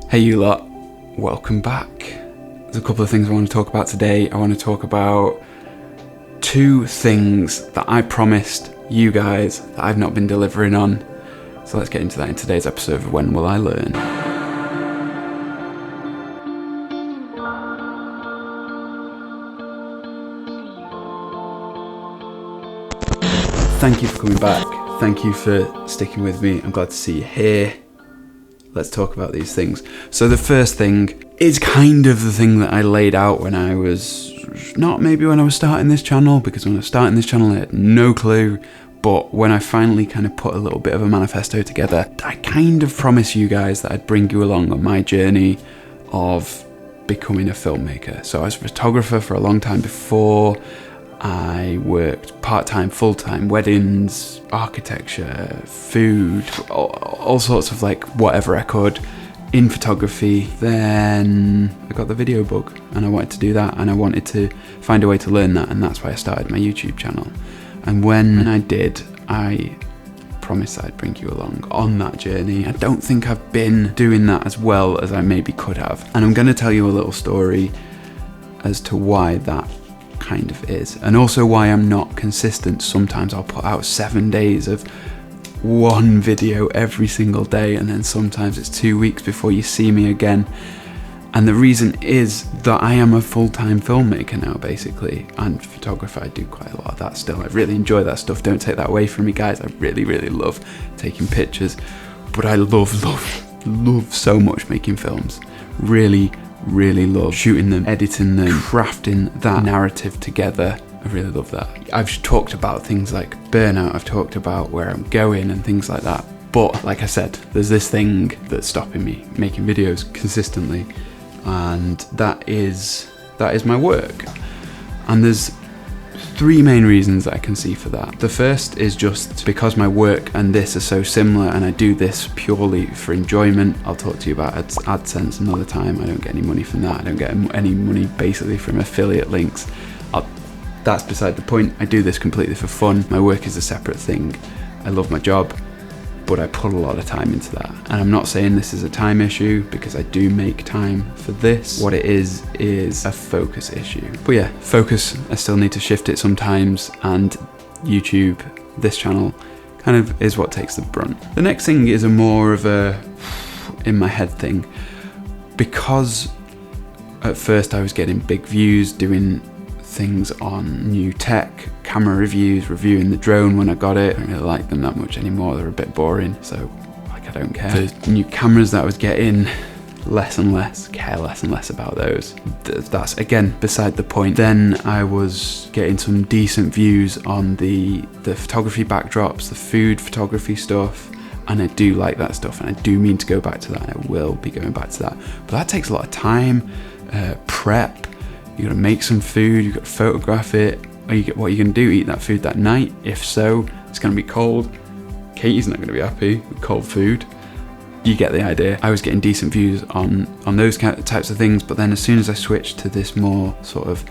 Hey you lot, welcome back. There's a couple of things I want to talk about today. I want to talk about two things that I promised you guys that I've not been delivering on. So let's get into that in today's episode of When Will I Learn? Thank you for coming back. Thank you for sticking with me. I'm glad to see you here. Let's talk about these things. So the first thing is kind of the thing that I laid out when I was, not maybe when I was starting this channel, because when I was starting this channel I had no clue, but when I finally kind of put a little bit of a manifesto together, I kind of promised you guys that I'd bring you along on my journey of becoming a filmmaker. So I was a photographer for a long time before. I worked part-time, full-time, weddings, architecture, food, all sorts of like whatever I could in photography. Then I got the video bug and I wanted to do that, and I wanted to find a way to learn that, and that's why I started my YouTube channel. And when I did, I promised I'd bring you along on that journey. I don't think I've been doing that as well as I maybe could have, and I'm going to tell you a little story as to why that kind of is, and also why I'm not consistent. Sometimes I'll put out 7 days of one video every single day, and then sometimes it's 2 weeks before you see me again. And the reason is that I am a full-time filmmaker now, basically, and photographer. I do quite a lot of that still. I really enjoy that stuff. Don't take that away from me, guys. I really love taking pictures, but I love so much making films. Really love shooting them, editing them, crafting that narrative together. I really love that. I've talked about things like burnout, I've talked about where I'm going and things like that, but like I said, there's this thing that's stopping me making videos consistently, and that is my work. And there's three main reasons that I can see for that. The first is just because my work and this are so similar, and I do this purely for enjoyment. I'll talk to you about AdSense another time. I don't get any money from that. I don't get any money basically from affiliate links. That's beside the point. I do this completely for fun. My work is a separate thing. I love my job, but I put a lot of time into that. And I'm not saying this is a time issue, because I do make time for this. What it is a focus issue. But yeah, focus, I still need to shift it sometimes, and YouTube, this channel, kind of is what takes the brunt. The next thing is a more of a in my head thing, because at first I was getting big views doing things on new tech, camera reviews, reviewing the drone when I got it. I don't really like them that much anymore. They're a bit boring, so like I don't care. The new cameras that I was getting, care less and less about those. That's again beside the point. Then I was getting some decent views on the photography backdrops, the food photography stuff, and I do like that stuff, and I do mean to go back to that. I will be going back to that, but that takes a lot of time, prep. You gotta make some food, you gotta photograph it. What are you gonna do? Eat that food that night? If so, it's gonna be cold. Katie's not gonna be happy with cold food. You get the idea. I was getting decent views on those types of things, but then as soon as I switched to this more sort of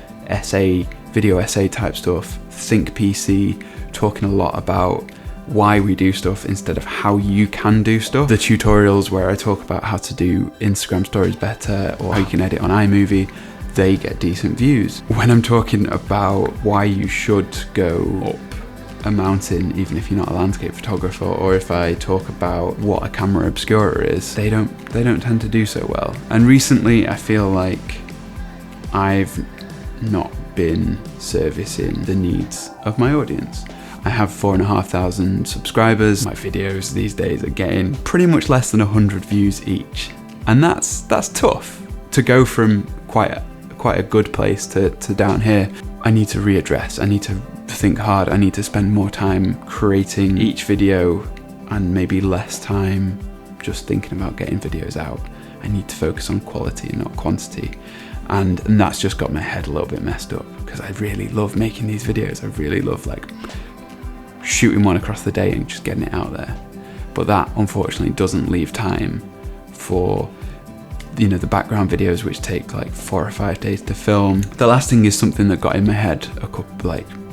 video essay type stuff, think PC, talking a lot about why we do stuff instead of how you can do stuff. The tutorials where I talk about how to do Instagram stories better, or how you can edit on iMovie, they get decent views. When I'm talking about why you should go up a mountain even if you're not a landscape photographer, or if I talk about what a camera obscura is, they don't tend to do so well. And recently I feel like I've not been servicing the needs of my audience. I have 4,500 subscribers. My videos these days are getting pretty much less than 100 views each, and that's tough to go from quite a good place to down here. I need to readdress. I need to think hard. I need to spend more time creating each video, and maybe less time just thinking about getting videos out. I need to focus on quality and not quantity, and that's just got my head a little bit messed up, because I really love making these videos. I really love like shooting one across the day and just getting it out there, but that unfortunately doesn't leave time for the background videos, which take like 4 or 5 days to film. The last thing is something that got in my head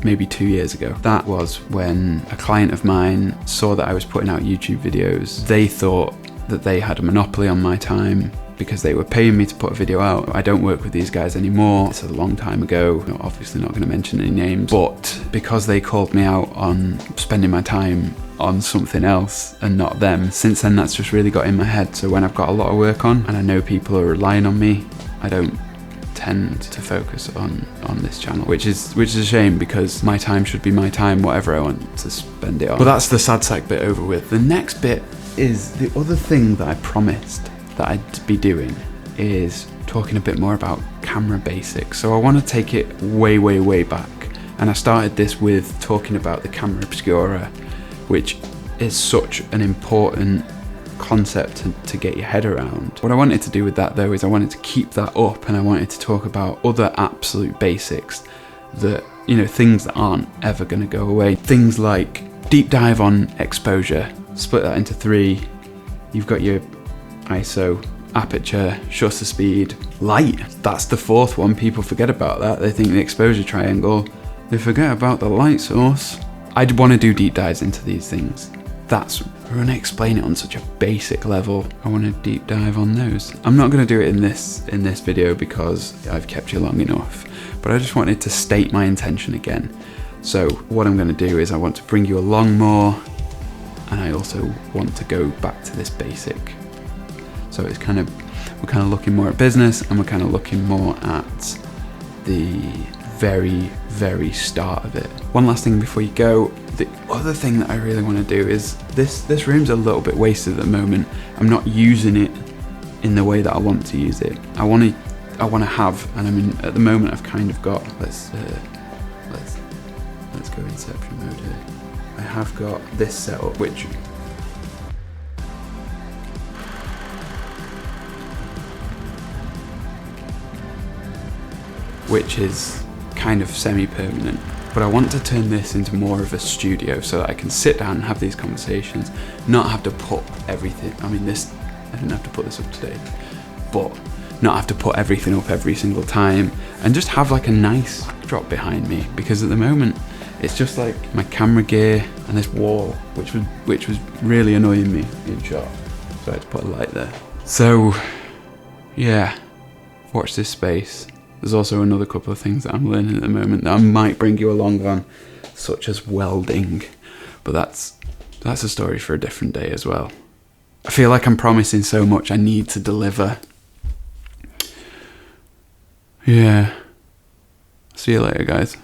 maybe 2 years ago. That was when a client of mine saw that I was putting out YouTube videos. They thought that they had a monopoly on my time, because they were paying me to put a video out. I don't work with these guys anymore. It's a long time ago. I'm obviously not going to mention any names, but because they called me out on spending my time on something else and not them, since then that's just really got in my head. So when I've got a lot of work on and I know people are relying on me, I don't tend to focus on this channel, which is a shame, because my time should be my time, whatever I want to spend it on. But that's the sad sack bit over with. The next bit is the other thing that I promised that I'd be doing, is talking a bit more about camera basics. So I want to take it way back, and I started this with talking about the camera obscura, which is such an important concept to get your head around. What I wanted to do with that though is I wanted to keep that up, and I wanted to talk about other absolute basics that, you know, things that aren't ever going to go away. Things like deep dive on exposure, split that into 3. You've got your ISO, aperture, shutter speed, light. That's the 4th one. People forget about that. They think the exposure triangle, they forget about the light source. I'd want to do deep dives into these things. We're going to explain it on such a basic level. I want to deep dive on those. I'm not going to do it in this video because I've kept you long enough, but I just wanted to state my intention again. So what I'm going to do is I want to bring you along more, and I also want to go back to this basic. So it's we're kind of looking more at business, and we're kind of looking more at the very start of it. One last thing before you go. The other thing that I really want to do is this room's a little bit wasted at the moment. I'm not using it in the way that I want to use it. I want to have, and I mean at the moment I've kind of got, let's go Inception mode here. I have got this setup, which is kind of semi-permanent. But I want to turn this into more of a studio so that I can sit down and have these conversations, not have to put everything, I didn't have to put this up today, but not have to put everything up every single time, and just have like a nice backdrop behind me, because at the moment it's just like my camera gear and this wall, which was really annoying me in shot, so I had to put a light there. So yeah, watch this space. There's also another couple of things that I'm learning at the moment that I might bring you along on, such as welding, but that's a story for a different day as well. I feel like I'm promising so much, I need to deliver. Yeah. See you later, guys.